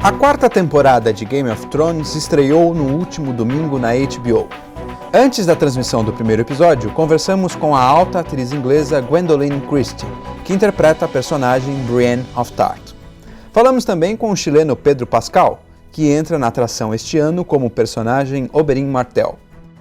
A quarta temporada de Game of Thrones estreou no último domingo na HBO. Antes da transmissão do primeiro episódio, conversamos com a alta atriz inglesa Gwendoline Christie, que interpreta a personagem Brienne of Tarth. Falamos também com o chileno Pedro Pascal, que entra na atração este ano como personagem Oberyn Martel.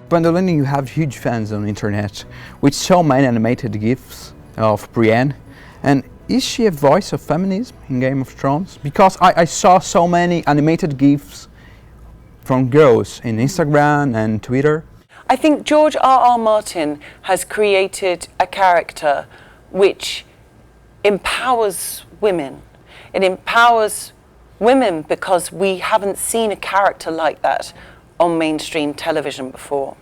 Gwendoline, you have huge fans on the internet, with so many animated GIFs of Brienne, and is she a voice of feminism in Game of Thrones? Because I saw so many animated GIFs from girls in Instagram and Twitter. I think George R.R. Martin has created a character which empowers women. It empowers women because we haven't seen a character like that on mainstream television before.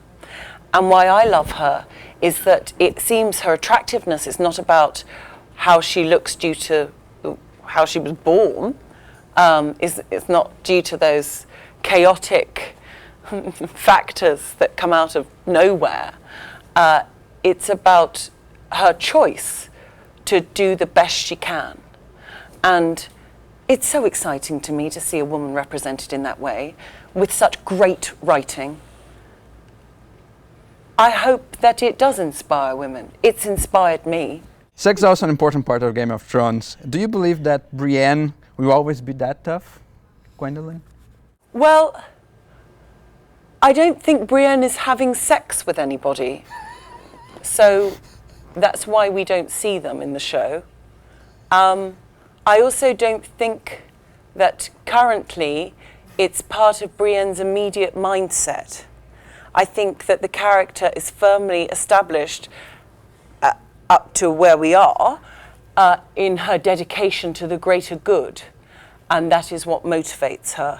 And why I love her is that it seems her attractiveness is not about how she looks due to how she was born, it's not due to those chaotic factors that come out of nowhere. It's about her choice to do the best she can. And it's so exciting to me to see a woman represented in that way, with such great writing. I hope that it does inspire women. It's inspired me. Sex is also an important part of Game of Thrones. Do you believe that Brienne will always be that tough, Gwendoline? Well, I don't think Brienne is having sex with anybody. So that's why we don't see them in the show. I also don't think that currently it's part of Brienne's immediate mindset. I think that the character is firmly established up to where we are in her dedication to the greater good, and that is what motivates her.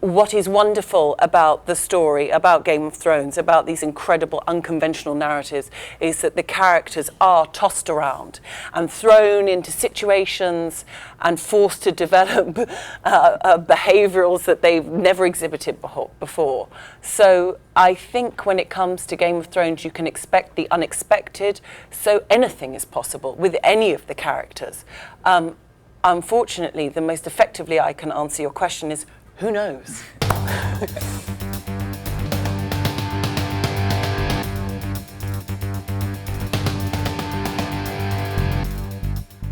What is wonderful about the story, about Game of Thrones, about these incredible unconventional narratives, is that the characters are tossed around and thrown into situations and forced to develop behaviourals that they've never exhibited before. So I think when it comes to Game of Thrones, you can expect the unexpected, so anything is possible with any of the characters. Unfortunately, the most effectively I can answer your question is, who knows?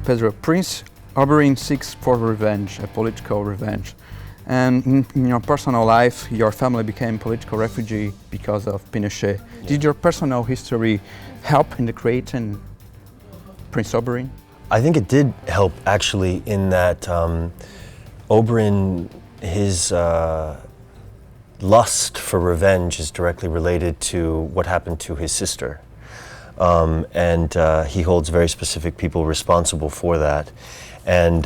Pedro, Prince Oberyn seeks for revenge, a political revenge. And in your personal life, your family became political refugee because of Pinochet. Yeah. Did your personal history help in the creating Prince Oberyn? I think it did help, actually, in that Oberyn, his lust for revenge is directly related to what happened to his sister. And he holds very specific people responsible for that. And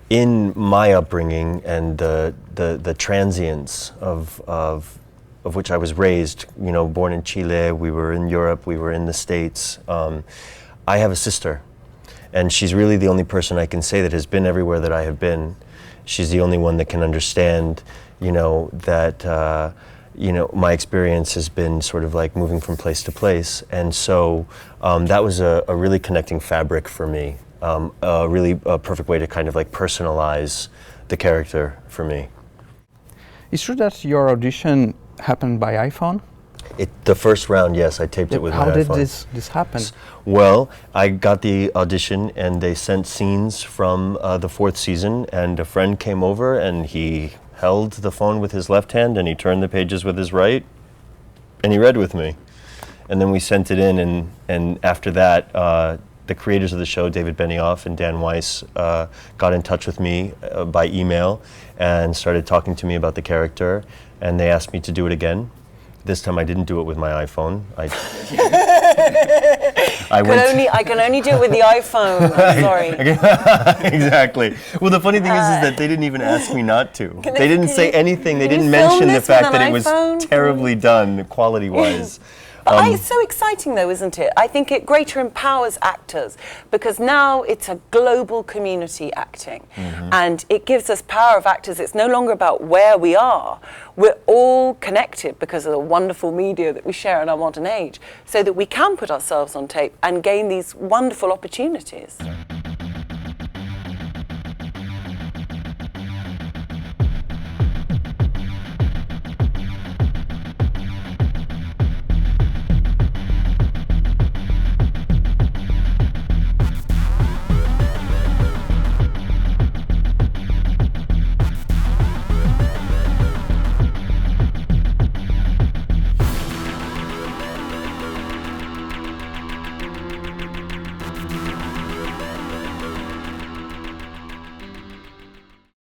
in my upbringing and the transience of which I was raised, you know, born in Chile, we were in Europe, we were in the States, I have a sister. And she's really the only person I can say that has been everywhere that I have been. She's the only one that can understand, you know, that, you know, my experience has been sort of like moving from place to place. And so that was a really connecting fabric for me, a really perfect way to kind of like personalize the character for me. It's true that your audition happened by iPhone? The first round, yes, I taped it with my iPhone. How did this happen? Well, I got the audition and they sent scenes from the 4th season, and a friend came over and he held the phone with his left hand and he turned the pages with his right and he read with me. And then we sent it in, and after that, the creators of the show, David Benioff and Dan Weiss, got in touch with me by email and started talking to me about the character, and they asked me to do it again. This time I didn't do it with my iPhone. I can only do it with the iPhone. I'm sorry. Exactly. Well, the funny thing is that they didn't even ask me not to. They didn't say anything. They didn't mention the fact that it was terribly done quality-wise. It's so exciting though, isn't it? I think it greater empowers actors because now it's a global community acting, and it gives us power of actors. It's no longer about where we are. We're all connected because of the wonderful media that we share in our modern age, so that we can put ourselves on tape and gain these wonderful opportunities.